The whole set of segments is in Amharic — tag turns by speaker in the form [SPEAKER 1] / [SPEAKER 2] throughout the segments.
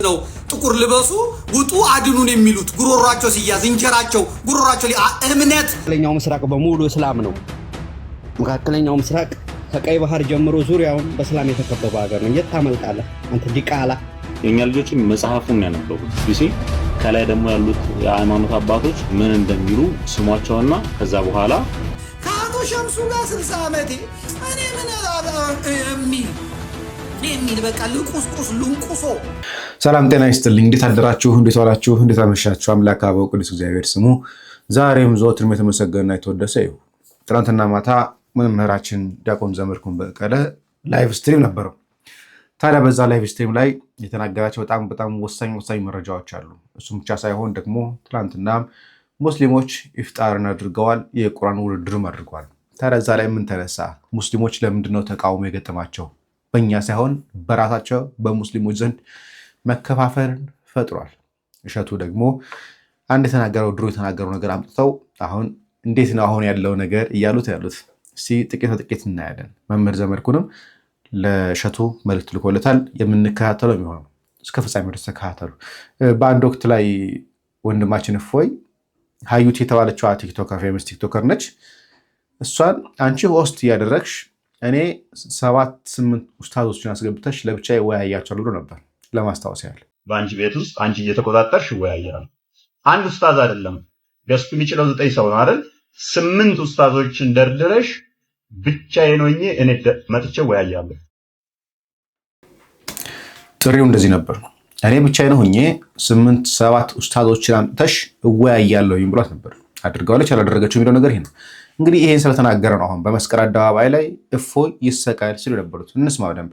[SPEAKER 1] ነው ጥቁር ልበሱ ውጡ አድኑን የሚሉት ጉሮሯቸው ሲያዝ እንጀራቸው ጉሮሯቸው እምነት
[SPEAKER 2] መካከለኛው ምስራቅ በሙሉ እስላም ነው። መካከለኛው ምስራቅ ከቀይ ባህር ጀምሮ ዙሪያውን በእስላም የተከበበ ሀገር ነው። የት ታመልጣለህ አንተ ዲቃላ?
[SPEAKER 3] የኛ ልጆች መጽሐፉን ያነበቡት ቢሲ ከላይ ደግሞ ያሉት የሃይማኖት አባቶች ምን እንደሚሉ ስሟቸውና ከዛ በኋላ
[SPEAKER 1] ካቶ ሸምሱ ጋር 60 ዓመቴ እኔ ምን የሚል በቃ ልንቁሶ።
[SPEAKER 4] ሰላም ጤና ይስጥልኝ። እንዴት አደራችሁ? እንዴት ዋላችሁ? እንዴት አመሻችሁ? አምላክ አበው ቅዱስ እግዚአብሔር ስሙ ዛሬም ዘወትርም የተመሰገነና የተወደሰ ይሁን። ትናንትና ማታ መምህራችን ዲያቆን ዘመድኩን በቀለ ላይቭ ስትሪም ነበረው። ታዲያ በዛ ላይቭ ስትሪም ላይ የተናገራቸው በጣም ወሳኝ መረጃዎች አሉ። እሱም ብቻ ሳይሆን ደግሞ ትናንትና ሙስሊሞች ኢፍጣርን አድርገዋል፣ የቁርአን ውድድርም አድርገዋል። ታዲያ እዛ ላይ ምን ተነሳ? ሙስሊሞች ለምንድነው ተቃውሞ የገጠማቸው? በእኛ ሳይሆን በራሳቸው በሙስሊሞች ዘንድ መከፋፈልን ፈጥሯል። እሸቱ ደግሞ አንድ ድሮ የተናገረው ነገር አምጥተው አሁን እንዴት ነው አሁን ያለው ነገር እያሉት ያሉት። እስቲ ጥቂት እናያለን። መምህር ዘመድኩንም ለእሸቱ መልእክት ልኮለታል። የምንከታተለው የሚሆነው እስከ ፍጻሜ ድረስ ተከታተሉ። በአንድ ወቅት ላይ ወንድማችን እፎይ ሀዩቲ የተባለችዋ ቲክቶከር ፌመስ ቲክቶከር ነች። እሷን አንቺ ሆስት እያደረግሽ እኔ 7-8 ኡስታዞችን አስገብተሽ ለብቻ ይወያያቸዋል ብሎ ነበር። ለማስታወስ ያህል
[SPEAKER 5] በአንቺ ቤት ውስጥ አንቺ እየተቆጣጠርሽ ይወያያሉ። አንድ ኡስታዝ አይደለም ገስቱ የሚችለው 9 ሰው ነው አይደል? 8 ኡስታዞችን ደርድረሽ ብቻዬን ሆኜ እኔ መጥቼ እወያያለሁ።
[SPEAKER 4] ጥሪው እንደዚህ ነበር። እኔ ብቻዬን ሆኜ 8-7 ኡስታዞችን አምጥተሽ እወያያለሁ ብሏት ነበር። አድርገዋለች አላደረገችው የሚለው ነገር ይሄ ነው። እንግዲህ ይሄን ስለተናገረ ነው አሁን በመስቀል አደባባይ ላይ እፎይ ይሰቃል ሲሉ ነበሩት። እንስማ በደንብ።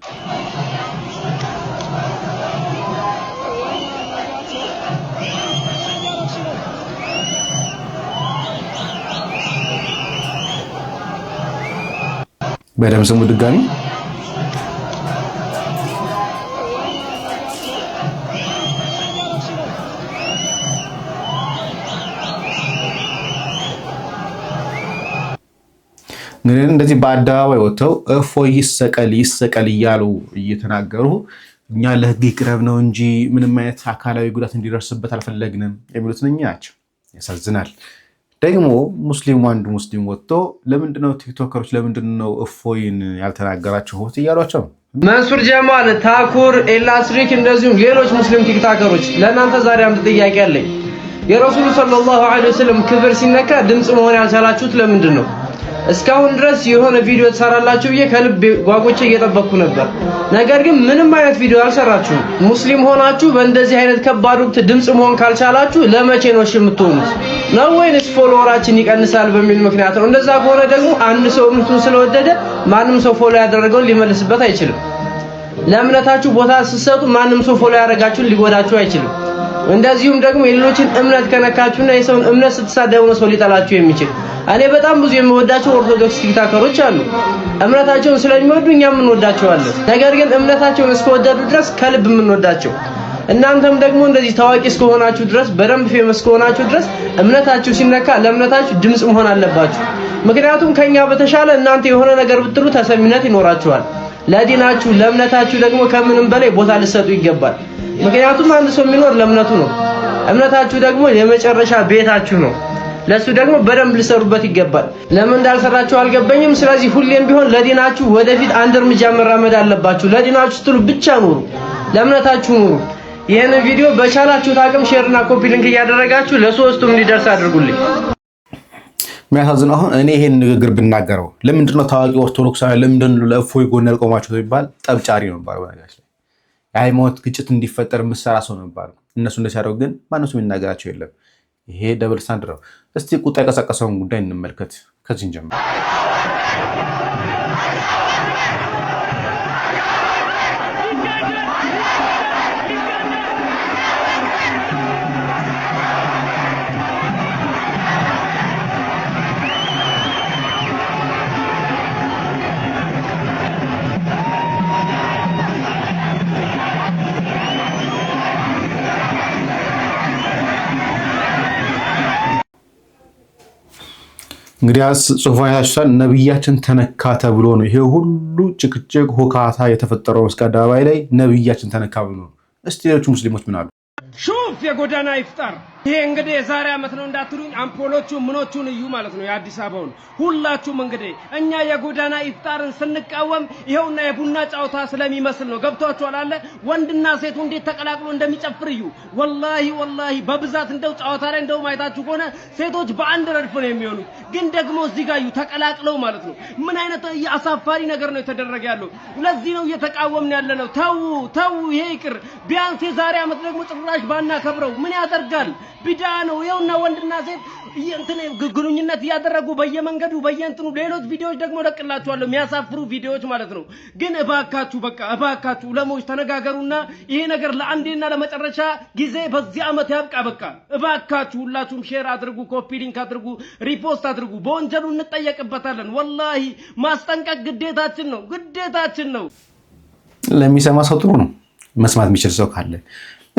[SPEAKER 4] በደምብ ስሙ ድጋሚ። እንደዚህ በአደባባይ ወጥተው እፎይ ይሰቀል እያሉ እየተናገሩ እኛ ለህግ ይቅረብ ነው እንጂ ምንም አይነት አካላዊ ጉዳት እንዲደርስበት አልፈለግንም የሚሉት እኛ ናቸው። ያሳዝናል። ደግሞ አንድ ሙስሊም ወጥቶ ለምንድነው ቲክቶከሮች ለምንድነው እፎይን ያልተናገራችሁት እያሏቸው ነው።
[SPEAKER 6] መንሱር ጀማል፣ ታኩር፣ ኤላስሪክ እንደዚሁም ሌሎች ሙስሊም ቲክቶከሮች ለእናንተ ዛሬ አንድ ጥያቄ አለኝ። የረሱሉ ሰለላሁ ዐለይሂ ወሰለም ክብር ሲነካ ድምጽ መሆን ያልቻላችሁት ለምንድን ነው? እስካሁን ድረስ የሆነ ቪዲዮ ተሰራላችሁ ብዬ ከልብ ጓጉቼ እየጠበቅኩ ነበር። ነገር ግን ምንም አይነት ቪዲዮ አልሰራችሁም። ሙስሊም ሆናችሁ በእንደዚህ አይነት ከባድ ወቅት ድምጽ መሆን ካልቻላችሁ ለመቼ ነው የምትሆኑት? ነው ወይንስ ፎሎወራችን ይቀንሳል በሚል ምክንያት ነው? እንደዛ ከሆነ ደግሞ አንድ ሰው እምነቱን ስለወደደ ማንም ሰው ፎሎ ያደረገውን ሊመልስበት አይችልም። ለእምነታችሁ ቦታ ስትሰጡ ማንም ሰው ፎሎ ያደረጋችሁን ሊጎዳችሁ አይችልም። እንደዚሁም ደግሞ የሌሎችን እምነት ከነካችሁና የሰውን እምነት ስትሳደቡ ነው ሰው ሊጠላችሁ የሚችል። እኔ በጣም ብዙ የምወዳቸው ኦርቶዶክስ ቲክቶከሮች አሉ። እምነታቸውን ስለሚወዱ እኛም እንወዳቸዋለን። ነገር ግን እምነታቸውን እስከወደዱ ድረስ ከልብ የምንወዳቸው። እናንተም ደግሞ እንደዚህ ታዋቂ እስከሆናችሁ ድረስ በደንብ ፌመስ እስከሆናችሁ ድረስ እምነታችሁ ሲነካ ለእምነታችሁ ድምጽ መሆን አለባችሁ። ምክንያቱም ከኛ በተሻለ እናንተ የሆነ ነገር ብትሉ ተሰሚነት ይኖራችኋል። ለዲናችሁ ለእምነታችሁ ደግሞ ከምንም በላይ ቦታ ልትሰጡ ይገባል። ምክንያቱም አንድ ሰው የሚኖር ለእምነቱ ነው። እምነታችሁ ደግሞ የመጨረሻ ቤታችሁ ነው። ለሱ ደግሞ በደንብ ልሰሩበት ይገባል። ለምን እንዳልሰራችሁ አልገባኝም። ስለዚህ ሁሌም ቢሆን ለዲናችሁ ወደፊት አንድ እርምጃ መራመድ አለባችሁ። ለዲናችሁ ስትሉ ብቻ ኑሩ፣ ለእምነታችሁ ኑሩ። ይሄን ቪዲዮ በቻላችሁት አቅም ሼርና ኮፒ ሊንክ እያደረጋችሁ ለሶስቱም እንዲደርስ አድርጉልኝ።
[SPEAKER 4] የሚያሳዝነው አሁን እኔ ይሄን ንግግር ብናገረው ለምንድነው ታዋቂ ኦርቶዶክሳውያን ለምንድነው ለእፎይ ጎን ያልቆማችሁ ቢባል ጠብጫሪ ነው ባለው ነገር ላይ የሃይማኖት ግጭት እንዲፈጠር ምሰራ ሰው ነው ባለው። እነሱ እንደሲያደርጉ ግን ማንነሱ የሚናገራቸው የለም። ይሄ ደብል ስታንዳርድ ነው። እስቲ ቁጣ የቀሰቀሰውን ጉዳይ እንመልከት። ከዚህ ጀምሮ እንግዲህ ጽሁፍ አይታችኋል። ነብያችን ተነካ ተብሎ ነው ይሄ ሁሉ ጭቅጭቅ ሁካታ የተፈጠረው መስቀል አደባባይ ላይ ነብያችን ተነካ ብሎ ነው። እስቲ ሌሎች ሙስሊሞች ምን አሉ?
[SPEAKER 7] ሹፍ የጎዳና ይፍጠር ይሄ እንግዲህ የዛሬ አመት ነው እንዳትሉኝ አምፖሎቹ ምኖቹን እዩ ማለት ነው የአዲስ አበባውን ሁላችሁም እንግዲህ እኛ የጎዳና ይፍጠርን ስንቃወም ይሄውና የቡና ጫውታ ስለሚመስል ነው ገብቷችኋል አለ ወንድና ሴቱ እንዴት ተቀላቅሎ እንደሚጨፍር እዩ ወላሂ በብዛት እንደው ጫውታ ላይ እንደው ማይታችሁ ከሆነ ሴቶች በአንድ ረድፍ ነው የሚሆኑት ግን ደግሞ እዚህ ጋር እዩ ተቀላቅለው ማለት ነው ምን አይነት አሳፋሪ ነገር ነው የተደረገ ያለው ለዚህ ነው እየተቃወምን ያለ ነው ተው ይሄ ይቅር ቢያንስ የዛሬ አመት ደግሞ ጭራሽ ባና ከብረው ምን ያደርጋል ቢዳ ነው ይኸውና ወንድና ሴት እንትን ግንኙነት ያደረጉ በየመንገዱ በየእንትኑ ሌሎች ቪዲዮዎች ደግሞ ለቅላችኋለሁ የሚያሳፍሩ ቪዲዮዎች ማለት ነው ግን እባካችሁ ለሞች ተነጋገሩና ይሄ ነገር ለአንዴና ለመጨረሻ ጊዜ በዚህ አመት ያብቃ በቃ እባካችሁ ሁላችሁም ሼር አድርጉ ኮፒ ሊንክ አድርጉ ሪፖስት አድርጉ በወንጀሉ እንጠየቅበታለን ወላሂ ማስጠንቀቅ ግዴታችን ነው
[SPEAKER 4] ለሚሰማ ሰው ጥሩ ነው መስማት የሚችል ሰው ካለ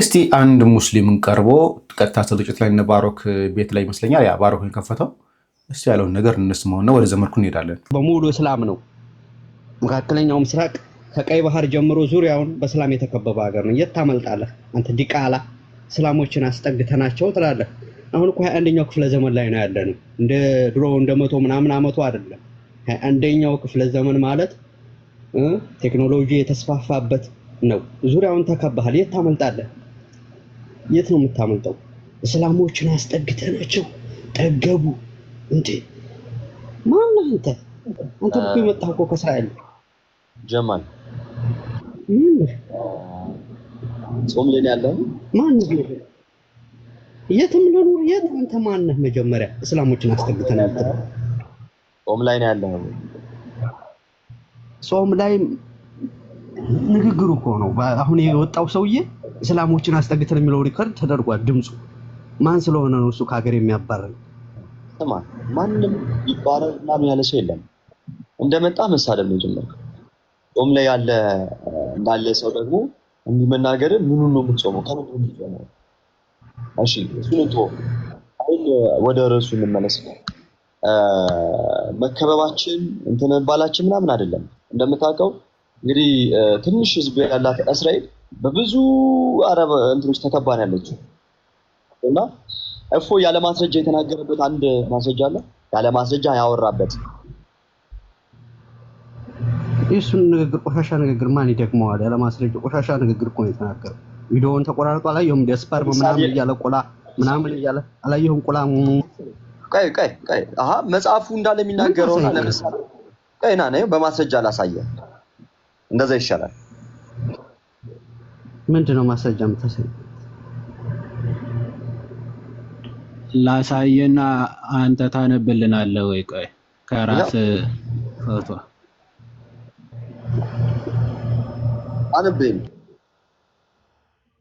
[SPEAKER 4] እስቲ አንድ ሙስሊምን ቀርቦ ቀጥታ ስርጭት ላይ እነ ባሮክ ቤት ላይ ይመስለኛል ያ ባሮክ የከፈተው እስቲ ያለውን ነገር እንስማውና ወደ ዘመርኩ እንሄዳለን።
[SPEAKER 2] በሙሉ እስላም ነው። መካከለኛው ምስራቅ ከቀይ ባህር ጀምሮ ዙሪያውን በእስላም የተከበበ ሀገር ነው። የት ታመልጣለህ አንተ ዲቃላ? እስላሞችን አስጠግተናቸው ትላለህ። አሁን እኮ 21ኛው ክፍለ ዘመን ላይ ነው ያለነው። እንደ ድሮ እንደ 100 ምናምን አመቱ አይደለም። 21ኛው ክፍለ ዘመን ማለት ቴክኖሎጂ የተስፋፋበት ነው። ዙሪያውን ተከበሃል። የት ታመልጣለህ? የት ነው የምታመልጠው? እስላሞችን አስጠግተናቸው ጠገቡ እንዴ? ማን አንተ እኮ የመጣው እኮ ከእስራኤል
[SPEAKER 8] ጀማል ጾም ላይ ያለው
[SPEAKER 2] ማን ነው? የትም ልኑር የት አንተ ማን ነህ? መጀመሪያ እስላሞችን አስጠግተናቸው
[SPEAKER 8] ጾም ላይ ነው ያለው።
[SPEAKER 2] ጾም ላይ ንግግሩ እኮ ነው። አሁን የወጣው ሰውዬ እስላሞችን አስጠግተን የሚለው ሪከርድ ተደርጓል። ድምጹ ማን ስለሆነ ነው እሱ ከሀገር የሚያባረር?
[SPEAKER 8] ተማ ማንንም ይባረር ምናምን ያለ ሰው የለም። እንደመጣ መሳደብ ነው የጀመረው። ጾም ላይ ያለ እንዳለ ሰው ደግሞ እንዲመናገር ምኑን ነው የምትጾመው? ከምን ነው የምትጾመው? እሺ እሱን ተው። አሁን ወደ ርዕሱ እንመለስ። መከበባችን እንትን ባላችን ምናምን አይደለም። እንደምታውቀው እንግዲህ ትንሽ ህዝብ ያላት እስራኤል በብዙ አረብ እንትኖች ተከባን ያለችው እና እፎ ያለ ማስረጃ የተናገረበት አንድ ማስረጃ አለ። ያለ ማስረጃ ያወራበት
[SPEAKER 2] እሱን ንግግር ቆሻሻ ንግግር ማን ይደግመዋል? ያለ ማስረጃ ቆሻሻ ንግግር እኮ ነው የተናገረው። ቪዲዮውን ተቆራርጦ አላየሁም። ዲስፓር ምናምን እያለ ቆላ ምናምን እያለ አላየሁም። ቆላ
[SPEAKER 8] ቀይ አሃ መጽሐፉ እንዳለ የሚናገረው ለምሳሌ ቀይና ነው በማስረጃ ላሳየ እንደዛ ይሻላል።
[SPEAKER 2] ምንድነው ማስረጃ የምታሳይ?
[SPEAKER 9] ላሳየና አንተ ታነብልናለህ ወይ? ቆይ ከራስ ፎቶ
[SPEAKER 8] አንብኝ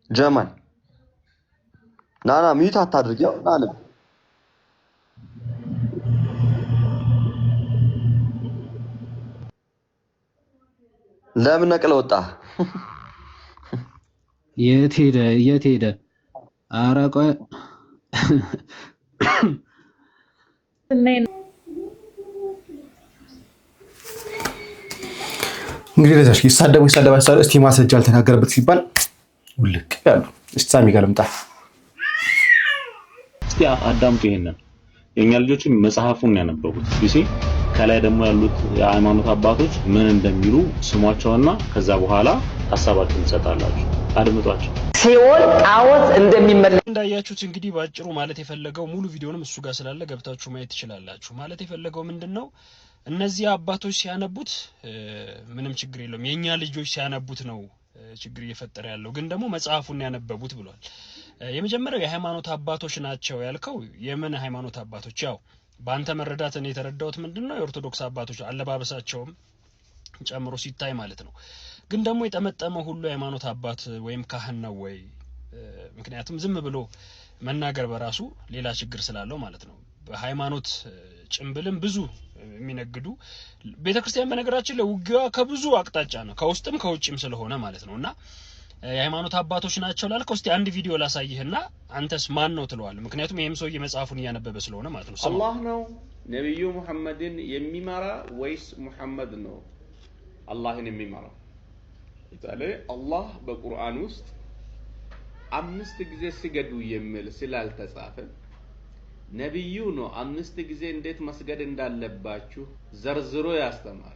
[SPEAKER 8] ጀማል ናና ሚዩት አታድርጊው ናንብ ለምን ነቅለ ወጣ?
[SPEAKER 9] የት ሄደ? ኧረ ቆይ
[SPEAKER 4] እንግዲህ ለዛሽ ይሳደቡ እስቲ ማስረጃ አልተናገረበት ሲባል ውልቅ ያሉ እስታሚ ጋርምጣ
[SPEAKER 3] እስቲ አዳምጡ። ይሄንን የኛ ልጆችን መጽሐፉን ያነበቡት ዲሲ ከላይ ደግሞ ያሉት የሃይማኖት አባቶች ምን እንደሚሉ ስሟቸውና ከዛ በኋላ ሐሳባችሁን ትሰጣላችሁ። አድምጧቸው።
[SPEAKER 10] ሲኦል ጣዖት እንደሚመለክ
[SPEAKER 11] እንዳያችሁት እንግዲህ ባጭሩ ማለት የፈለገው ሙሉ ቪዲዮንም እሱ ጋር ስላለ ገብታችሁ ማየት ትችላላችሁ። ማለት የፈለገው ምንድነው እነዚህ አባቶች ሲያነቡት ምንም ችግር የለውም። የኛ ልጆች ሲያነቡት ነው ችግር እየፈጠረ ያለው። ግን ደግሞ መጽሐፉን ያነበቡት ብሏል። የመጀመሪያው የሃይማኖት አባቶች ናቸው ያልከው የምን ሃይማኖት አባቶች? ያው በአንተ መረዳት እኔ የተረዳሁት ምንድነው የኦርቶዶክስ አባቶች አለባበሳቸውም ጨምሮ ሲታይ ማለት ነው። ግን ደግሞ የጠመጠመ ሁሉ የሃይማኖት አባት ወይም ካህን ነው ወይ? ምክንያቱም ዝም ብሎ መናገር በራሱ ሌላ ችግር ስላለው ማለት ነው። በሃይማኖት ጭምብልም ብዙ የሚነግዱ ቤተክርስቲያን በነገራችን ለውጊያ ከብዙ አቅጣጫ ነው ከውስጥም ከውጭም ስለሆነ ማለት ነውና የሃይማኖት አባቶች ናቸው ላልከው እስቲ አንድ ቪዲዮ ላሳይህና አንተስ ማን ነው ትለዋለህ? ምክንያቱም ይሄም ሰውዬ መጽሐፉን እያነበበ ስለሆነ ማለት ነው።
[SPEAKER 12] አላህ ነው ነብዩ መሐመድን የሚመራ ወይስ ሙሐመድ ነው አላህን የሚመራው? ታዲያ አላህ በቁርአን ውስጥ 5 ጊዜ ስገዱ የሚል ስላልተጻፈ ነብዩ ነው 5 ጊዜ እንዴት መስገድ እንዳለባችሁ ዘርዝሮ ያስተማረ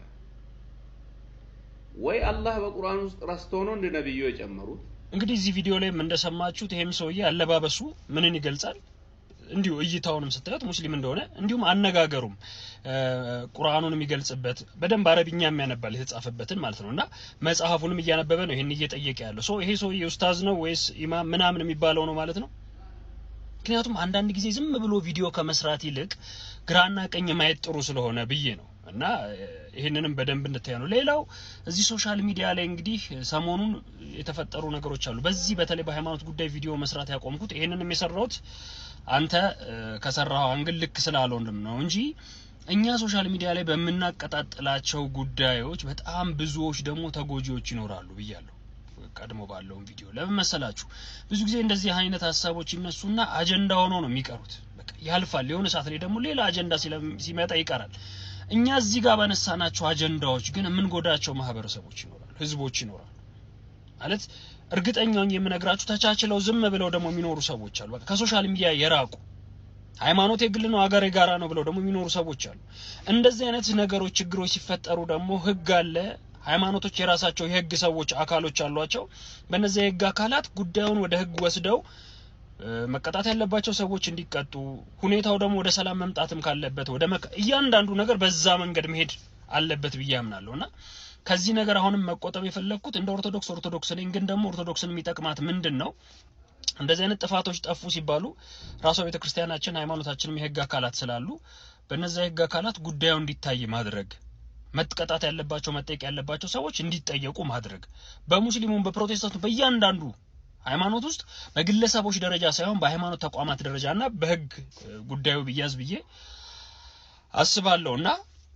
[SPEAKER 12] ወይ አላህ በቁርአን ውስጥ ረስቶ ነው እንደ ነብዩ የጨመሩት?
[SPEAKER 11] እንግዲህ እዚህ ቪዲዮ ላይ እንደሰማችሁት ይሄም ሰውዬ አለባበሱ ምንን ይገልጻል? እንዲሁ እይታውንም ስታዩት ሙስሊም እንደሆነ እንዲሁም አነጋገሩም ቁርአኑን የሚገልጽበት በደንብ አረብኛ የሚያነባል የተጻፈበትን ማለት ነውና መጽሐፉንም እያነበበ ነው ይሄን እየጠየቀ ያለው ሰው። ይሄ ሰውዬ ኡስታዝ ነው ወይስ ኢማም ምናምን የሚባለው ነው ማለት ነው? ምክንያቱም አንዳንድ ጊዜ ዝም ብሎ ቪዲዮ ከመስራት ይልቅ ግራና ቀኝ ማየት ጥሩ ስለሆነ ብዬ ነው እና ይሄንንም በደንብ እንድታዩ ነው። ሌላው እዚህ ሶሻል ሚዲያ ላይ እንግዲህ ሰሞኑን የተፈጠሩ ነገሮች አሉ። በዚህ በተለይ በሃይማኖት ጉዳይ ቪዲዮ መስራት ያቆምኩት ይሄንንም የሰራሁት አንተ ከሰራው አንግል ልክ ስላልሆነም ነው እንጂ እኛ ሶሻል ሚዲያ ላይ በመናቀጣጥላቸው ጉዳዮች በጣም ብዙዎች ደግሞ ተጎጂዎች ይኖራሉ ብያለሁ። ቀድሞ ባለው ቪዲዮ ለምን መሰላችሁ? ብዙ ጊዜ እንደዚህ አይነት ሐሳቦች ይነሱና አጀንዳ ሆኖ ነው የሚቀሩት። በቃ ያልፋል። የሆነ ሰዓት ላይ ደግሞ ሌላ አጀንዳ ሲመጣ ይቀራል። እኛ እዚህ ጋር ባነሳናቸው አጀንዳዎች ግን የምንጎዳቸው ማህበረሰቦች ይኖራሉ፣ ህዝቦች ይኖራሉ። ማለት እርግጠኛውን የምነግራችሁ ተቻችለው ዝም ብለው ደግሞ የሚኖሩ ሰዎች አሉ። በቃ ከሶሻል ሚዲያ የራቁ ሃይማኖት የግል ነው አገር የጋራ ነው ብለው ደግሞ የሚኖሩ ሰዎች አሉ። እንደዚህ አይነት ነገሮች ችግሮች ሲፈጠሩ ደግሞ ህግ አለ። ሃይማኖቶች የራሳቸው የህግ ሰዎች አካሎች አሏቸው። በእነዚህ የህግ አካላት ጉዳዩን ወደ ህግ ወስደው መቀጣት ያለባቸው ሰዎች እንዲቀጡ፣ ሁኔታው ደግሞ ወደ ሰላም መምጣትም ካለበት ወደ እያንዳንዱ ነገር በዛ መንገድ መሄድ አለበት ብዬ አምናለሁና ከዚህ ነገር አሁንም መቆጠብ የፈለኩት እንደ ኦርቶዶክስ ነኝ። ግን ደግሞ ኦርቶዶክስን የሚጠቅማት ምንድነው? እንደዚህ አይነት ጥፋቶች ጠፉ ሲባሉ ራሷ ቤተክርስቲያናችን ሃይማኖታችንም የህግ አካላት ስላሉ በእነዛ የህግ አካላት ጉዳዩ እንዲታይ ማድረግ፣ መጥቀጣት ያለባቸው መጠየቅ ያለባቸው ሰዎች እንዲጠየቁ ማድረግ፣ በሙስሊሙም በፕሮቴስታንቱ በእያንዳንዱ ሃይማኖት ውስጥ በግለሰቦች ደረጃ ሳይሆን በሃይማኖት ተቋማት ደረጃና በህግ ጉዳዩ ቢያዝ ብዬ አስባለሁና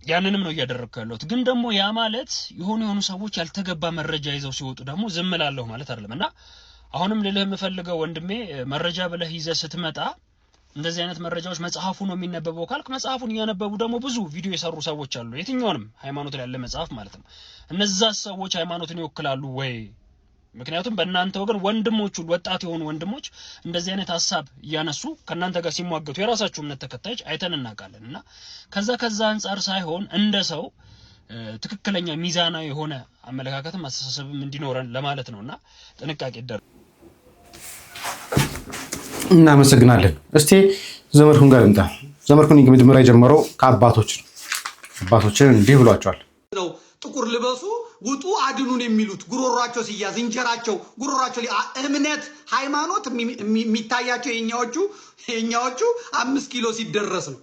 [SPEAKER 11] ያንንም ነው እያደረኩ ያለሁት። ግን ደግሞ ያ ማለት የሆኑ ሰዎች ያልተገባ መረጃ ይዘው ሲወጡ ደግሞ ዝም እላለሁ ማለት አይደለምና አሁንም ልልህ የምፈልገው ወንድሜ መረጃ ብለህ ይዘህ ስትመጣ እንደዚህ አይነት መረጃዎች መጽሐፉ ነው የሚነበበው ካልክ መጽሐፉን እያነበቡ ደግሞ ብዙ ቪዲዮ የሰሩ ሰዎች አሉ። የትኛውንም ሃይማኖት ላይ ያለ መጽሐፍ ማለት ነው። እነዛ ሰዎች ሃይማኖትን ይወክላሉ ወይ? ምክንያቱም በእናንተ ወገን ወንድሞቹ ወጣት የሆኑ ወንድሞች እንደዚህ አይነት ሐሳብ እያነሱ ከናንተ ጋር ሲሟገቱ የራሳቸው እምነት ተከታዮች አይተን እናውቃለንና ከዛ አንፃር ሳይሆን እንደ ሰው ትክክለኛ ሚዛናዊ የሆነ አመለካከትም አስተሳሰብም እንዲኖረን ለማለት ነውና ጥንቃቄ ይደረግ።
[SPEAKER 4] እናመሰግናለን። እስቲ ዘመድኩን ጋር እንጣ። ዘመድኩን መጀመሪያ የጀመረው ከአባቶች ነው። አባቶችን እንዲህ ብሏቸዋል
[SPEAKER 1] ነው ጥቁር ልበሱ ውጡ አድኑን የሚሉት ጉሮሯቸው ሲያዝ እንጀራቸው ጉሮሯቸው እምነት ሃይማኖት የሚታያቸው የኛዎቹ 5 ኪሎ ሲደረስ ነው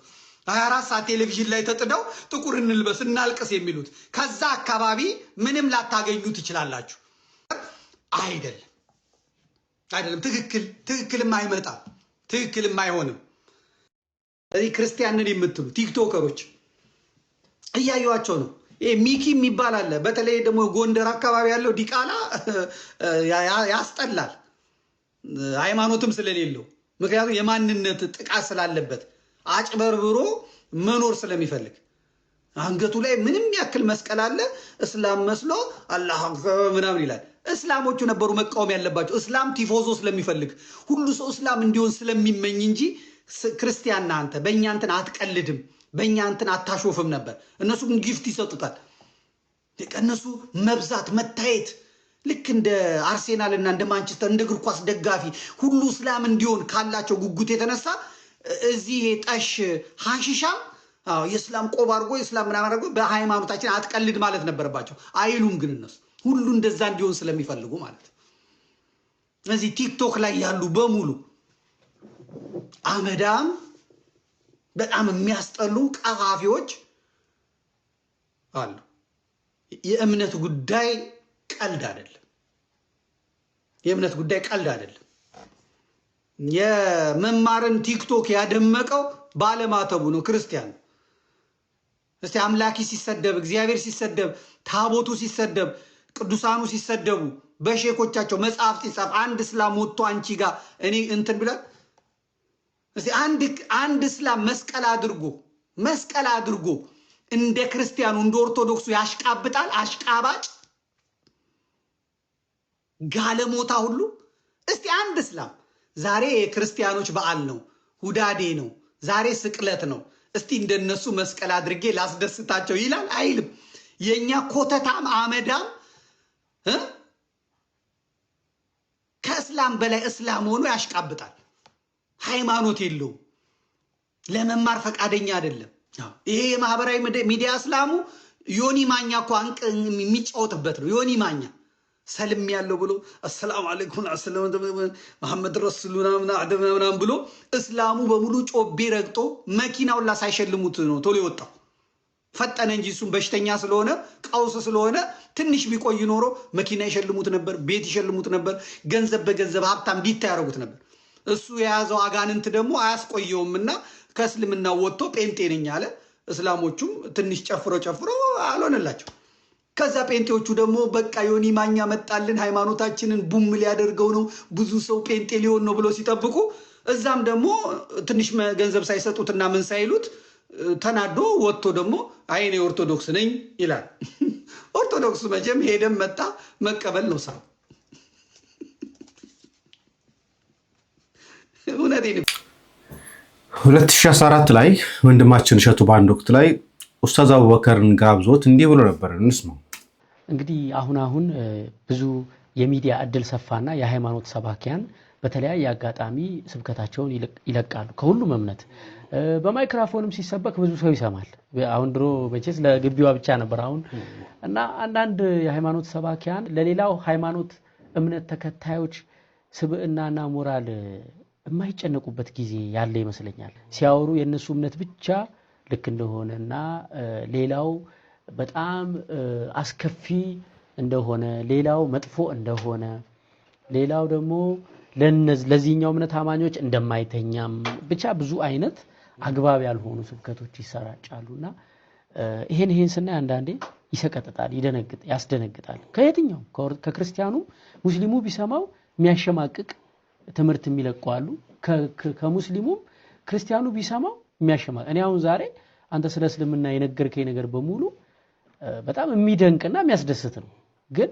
[SPEAKER 1] 24 ሰዓት ቴሌቪዥን ላይ ተጥደው ጥቁር እንልበስ እናልቅስ የሚሉት። ከዛ አካባቢ ምንም ላታገኙ ትችላላችሁ። አይደለም ትክክልም አይመጣም፣ ትክክልም አይሆንም። እዚህ ክርስቲያንን የምትሉ ቲክቶከሮች እያዩዋቸው ነው። ሚኪ የሚባል አለ። በተለይ ደግሞ ጎንደር አካባቢ ያለው ዲቃላ ያስጠላል፣ ሃይማኖትም ስለሌለው፣ ምክንያቱም የማንነት ጥቃት ስላለበት አጭበርብሮ መኖር ስለሚፈልግ አንገቱ ላይ ምንም ያክል መስቀል አለ። እስላም መስሎ አላህ ምናምን ይላል። እስላሞቹ ነበሩ መቃወም ያለባቸው። እስላም ቲፎዞ ስለሚፈልግ ሁሉ ሰው እስላም እንዲሆን ስለሚመኝ እንጂ ክርስቲያንና አንተ በእኛ እንትን አትቀልድም፣ በእኛ እንትን አታሾፍም ነበር። እነሱ ግን ጊፍት ይሰጡታል። እነሱ መብዛት መታየት ልክ እንደ አርሴናል እና እንደ ማንቸስተር እንደ እግር ኳስ ደጋፊ ሁሉ እስላም እንዲሆን ካላቸው ጉጉት የተነሳ እዚህ ጠሽ ሀሺሻም የእስላም ቆብ አድርጎ የእስላም ምናምን አድርጎ በሃይማኖታችን አትቀልድ ማለት ነበረባቸው። አይሉም ግን እነሱ ሁሉ እንደዛ እንዲሆን ስለሚፈልጉ ማለት። እዚህ ቲክቶክ ላይ ያሉ በሙሉ አመዳም በጣም የሚያስጠሉ ቀፋፊዎች አሉ። የእምነት ጉዳይ ቀልድ አይደለም። የእምነት ጉዳይ ቀልድ አይደለም። የመማርን ቲክቶክ ያደመቀው ባለማተቡ ነው፣ ክርስቲያን። እስቲ አምላኪ ሲሰደብ፣ እግዚአብሔር ሲሰደብ፣ ታቦቱ ሲሰደብ፣ ቅዱሳኑ ሲሰደቡ በሼኮቻቸው መጽሐፍ ሲጻፍ አንድ እስላም ወጥቶ አንቺ ጋር እኔ እንትን ብለ እስቲ አንድ እስላም መስቀል አድርጎ እንደ ክርስቲያኑ እንደ ኦርቶዶክሱ ያሽቃብጣል። አሽቃባጭ ጋለሞታ ሁሉ እስቲ አንድ እስላም ዛሬ የክርስቲያኖች በዓል ነው፣ ሁዳዴ ነው፣ ዛሬ ስቅለት ነው፣ እስቲ እንደነሱ መስቀል አድርጌ ላስደስታቸው ይላል? አይልም። የኛ ኮተታም አመዳም ከእስላም በላይ እስላም ሆኖ ያሽቃብጣል። ሃይማኖት የለውም፣ ለመማር ፈቃደኛ አይደለም። ይሄ የማህበራዊ ሚዲያ እስላሙ ዮኒ ማኛ እኮ የሚጫወትበት ነው። ዮኒ ማኛ ሰልም ያለው ብሎ አሰላሙ አለይኩም መሐመድ ረሱሉና ምናምን ብሎ እስላሙ በሙሉ ጮቤ ረግጦ መኪናውን ሳይሸልሙት ነው ቶሎ የወጣው። ፈጠነ እንጂ እሱም በሽተኛ ስለሆነ ቀውስ ስለሆነ ትንሽ ቢቆይ ኖሮ መኪና ይሸልሙት ነበር፣ ቤት ይሸልሙት ነበር፣ ገንዘብ በገንዘብ ሀብታም ቢታ ያደርጉት ነበር። እሱ የያዘው አጋንንት ደግሞ አያስቆየውምና ከእስልምና ወጥቶ ጴንጤ ነኝ አለ። እስላሞቹም ትንሽ ጨፍሮ አልሆነላቸው። ከዛ ጴንጤዎቹ ደግሞ በቃ ዮኒ ማኛ መጣልን፣ ሃይማኖታችንን ቡም ሊያደርገው ነው፣ ብዙ ሰው ጴንጤ ሊሆን ነው ብሎ ሲጠብቁ እዛም ደግሞ ትንሽ ገንዘብ ሳይሰጡትና ምን ሳይሉት ተናዶ ወጥቶ ደግሞ አይኔ ኦርቶዶክስ ነኝ ይላል። ኦርቶዶክስ መቼም ሄደም መጣ መቀበል ነው ስራው። እውነቴን
[SPEAKER 4] 2014 ላይ ወንድማችን እሸቱ በአንድ ወቅት ላይ ኡስታዝ አቡበከርን ጋብዞት እንዲህ ብሎ ነበር። እንስማው።
[SPEAKER 13] እንግዲህ አሁን ብዙ የሚዲያ እድል ሰፋና የሃይማኖት ሰባኪያን በተለያየ አጋጣሚ ስብከታቸውን ይለቃሉ። ከሁሉም እምነት በማይክሮፎንም ሲሰበክ ብዙ ሰው ይሰማል። አሁን ድሮ መቼስ ለግቢዋ ብቻ ነበር። አሁን እና አንዳንድ የሃይማኖት ሰባኪያን ለሌላው ሃይማኖት እምነት ተከታዮች ስብዕናና ሞራል የማይጨነቁበት ጊዜ ያለ ይመስለኛል። ሲያወሩ የነሱ እምነት ብቻ ልክ እንደሆነና ሌላው በጣም አስከፊ እንደሆነ፣ ሌላው መጥፎ እንደሆነ፣ ሌላው ደግሞ ለዚህኛው እምነት አማኞች እንደማይተኛም ብቻ ብዙ አይነት አግባብ ያልሆኑ ስብከቶች ይሰራጫሉና ይሄን ስናይ አንዳንዴ ይሰቀጥጣል፣ ያስደነግጣል። ከየትኛው ከክርስቲያኑ ሙስሊሙ ቢሰማው የሚያሸማቅቅ ትምህርት የሚለቁ፣ ከሙስሊሙም ክርስቲያኑ ቢሰማው የሚያሸማቅቅ። እኔ አሁን ዛሬ አንተ ስለ እስልምና የነገርከኝ ነገር በሙሉ በጣም የሚደንቅና የሚያስደስት ነው። ግን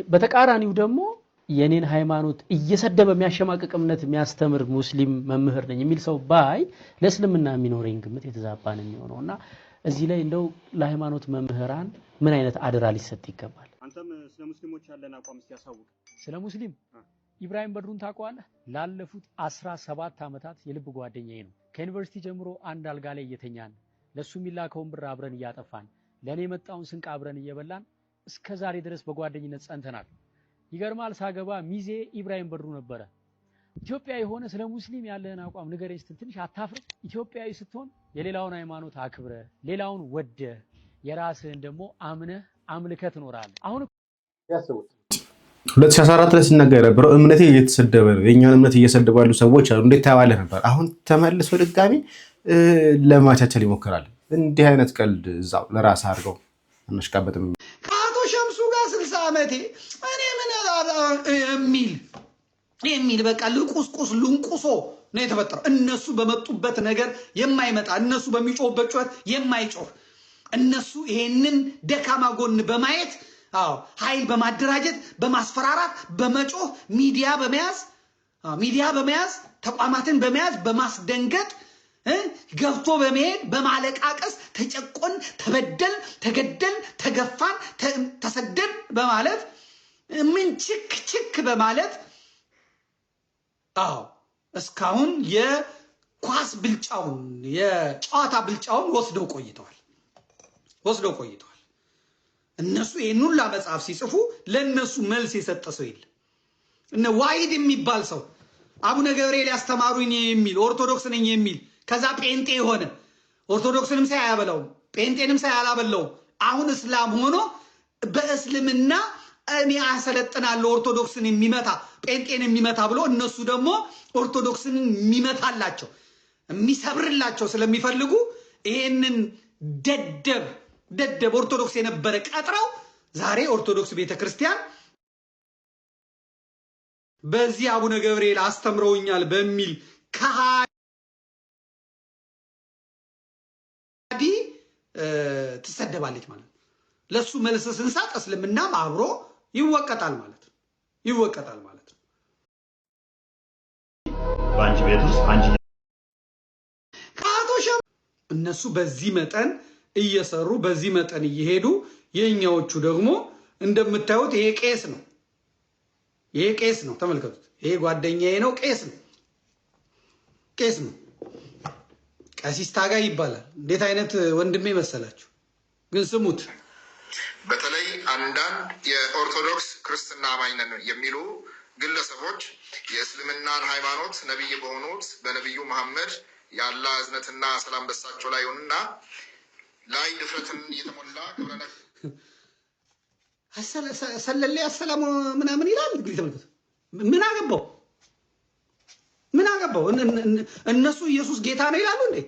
[SPEAKER 13] በተቃራኒው ደግሞ የኔን ሃይማኖት እየሰደበ የሚያሸማቅቅ እምነት የሚያስተምር ሙስሊም መምህር ነኝ የሚል ሰው ባይ ለእስልምና የሚኖረኝ ግምት የተዛባ ነው የሚሆነውና እዚህ ላይ እንደው ለሃይማኖት መምህራን ምን አይነት አደራ ሊሰጥ ይገባል?
[SPEAKER 2] አንተም ስለ ሙስሊሞች ያለን አቋም ሲያሳውቅ።
[SPEAKER 13] ስለ ሙስሊም ኢብራሂም በድሩን ታውቀዋለህ? ላለፉት 17 ዓመታት የልብ ጓደኛዬ ነው። ከዩኒቨርሲቲ ጀምሮ አንድ አልጋ ላይ እየተኛን ለሱ የሚላከውን ብር አብረን እያጠፋን ለኔ የመጣውን ስንቅ አብረን እየበላን እስከ ዛሬ ድረስ በጓደኝነት ጸንተናል። ይገርማል። ሳገባ ሚዜ ኢብራሂም በድሩ ነበረ። ኢትዮጵያዊ ሆነ ስለ ሙስሊም ያለህን አቋም ንገረኝ ስትል ትንሽ አታፍርም? ኢትዮጵያዊ ስትሆን የሌላውን ሃይማኖት አክብረ ሌላውን ወደ የራስህን ደግሞ አምነህ አምልከህ ትኖራለህ። አሁን
[SPEAKER 2] ያስቡት
[SPEAKER 4] 2014 ላይ ሲናገር የነበረው እምነቴ እየተሰደበ ነው፣ የኛን እምነት እየሰደቡ ያሉ ሰዎች አሉ፣ እንዴት ታያለህ ነበር። አሁን ተመልሶ ድጋሚ ለማቻቸል ይሞክራል። እንዲህ አይነት ቀልድ እዛው ለራስ አድርገው አንሽቃበትም።
[SPEAKER 1] ከአቶ ሸምሱ ጋር 60 ዓመቴ እኔ ምን የሚል በቃ ልቁስቁስ ልንቁሶ ነው የተፈጠረው። እነሱ በመጡበት ነገር የማይመጣ፣ እነሱ በሚጮህበት ጩኸት የማይጮህ፣ እነሱ ይሄንን ደካማ ጎን በማየት ኃይል በማደራጀት በማስፈራራት በመጮህ ሚዲያ በመያዝ ተቋማትን በመያዝ በማስደንገጥ ገብቶ በመሄድ በማለቃቀስ ተጨቆን፣ ተበደል፣ ተገደል፣ ተገፋን፣ ተሰደን በማለት ምን ችክ በማለት እስካሁን የኳስ ብልጫውን የጨዋታ ብልጫውን ወስደው ቆይተዋል። እነሱ ይህን ሁላ መጽሐፍ ሲጽፉ ለእነሱ መልስ የሰጠ ሰው የለም። እነ ዋሂድ የሚባል ሰው አቡነ ገብርኤል ያስተማሩኝ የሚል ኦርቶዶክስ ነኝ የሚል ከዛ ጴንጤ የሆነ ኦርቶዶክስንም ሳይ አያበላውም ጴንጤንም ሳይ አላበላውም። አሁን እስላም ሆኖ በእስልምና እኔ አሰለጥናለሁ ኦርቶዶክስን የሚመታ ጴንጤን የሚመታ ብሎ እነሱ ደግሞ ኦርቶዶክስን የሚመታላቸው የሚሰብርላቸው ስለሚፈልጉ ይሄንን ደደብ ኦርቶዶክስ የነበረ ቀጥረው ዛሬ ኦርቶዶክስ ቤተክርስቲያን በዚህ አቡነ ገብርኤል አስተምረውኛል በሚል ከሃዲ ትሰደባለች ማለት ነው። ለሱ መልስ ስንሳት እስልምናም አብሮ ይወቀጣል ማለት ነው።
[SPEAKER 5] በአንቺ ቤት ውስጥ አንቺ
[SPEAKER 1] ካቶሻም እነሱ በዚህ መጠን እየሰሩ በዚህ መጠን እየሄዱ የኛዎቹ ደግሞ እንደምታዩት ይሄ ቄስ ነው። ይሄ ቄስ ነው። ተመልከቱት። ይሄ ጓደኛዬ ነው። ቄስ ነው። ቄስ ነው። ቀሲስ ታጋይ ይባላል። እንዴት አይነት ወንድሜ መሰላችሁ? ግን ስሙት።
[SPEAKER 14] በተለይ አንዳንድ የኦርቶዶክስ ክርስትና አማኝ ነን የሚሉ ግለሰቦች የእስልምናን ሃይማኖት ነብይ በሆኑት በነብዩ መሐመድ የአላህ እዝነትና ሰላም በሳቸው ላይ ይሁንና ላይ ድፍረትን የተሞላ ግብረነክ
[SPEAKER 1] ሰለለ አሰላሙ ምናምን ይላል። እንግዲህ ተመልከቱ። ምን አገባው? ምን አገባው? እነሱ ኢየሱስ ጌታ ነው ይላሉ እንዴ?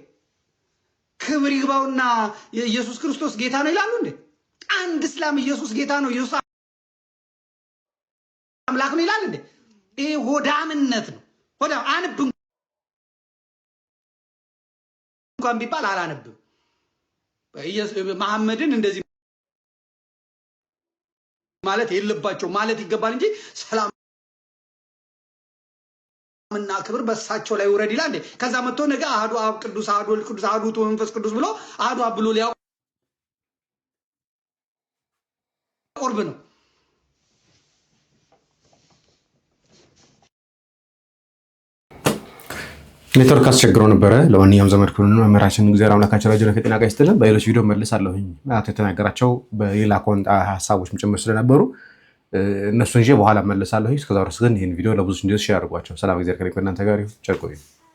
[SPEAKER 1] ክብር ይግባውና ኢየሱስ ክርስቶስ ጌታ ነው ይላሉ እንዴ? አንድ እስላም ኢየሱስ ጌታ ነው ኢየሱስ አምላክ ነው ይላል እንዴ? ይሄ ሆዳምነት ነው። ሆዳም አንብ እንኳን ቢባል አላነብም። መሐመድን እንደዚህ ማለት የለባቸው ማለት ይገባል እንጂ ሰላም እና ክብር በሳቸው ላይ ውረድ ይላል እንዴ? ከዛ መጥቶ ነገ አሐዱ አብ ቅዱስ አሐዱ ወልድ ቅዱስ አሐዱ ውእቱ መንፈስ ቅዱስ ብሎ አሐዱ አብ ብሎ ሊያቆርብ ነው።
[SPEAKER 4] ኔትወርክ አስቸግሮ ነበረ። ለማንኛውም ዘመድኩን መምህራችን እግዚአብሔር አምላካችን ረጅም ከጤና ጋር ይስጥልን። በሌሎች ቪዲዮ መልሳለሁኝ። አቶ የተናገራቸው በሌላ ኮንታ ሀሳቦች ጭምር ስለነበሩ እነሱን ይዤ በኋላ መልሳለሁ። እስከዛው ድረስ ግን ይህን ቪዲዮ ለብዙ እንዲደርስ ሼር አድርጓቸው። ሰላም እግዚአብሔር ከእናንተ ጋር ይሁን። ቸር ቆዩ።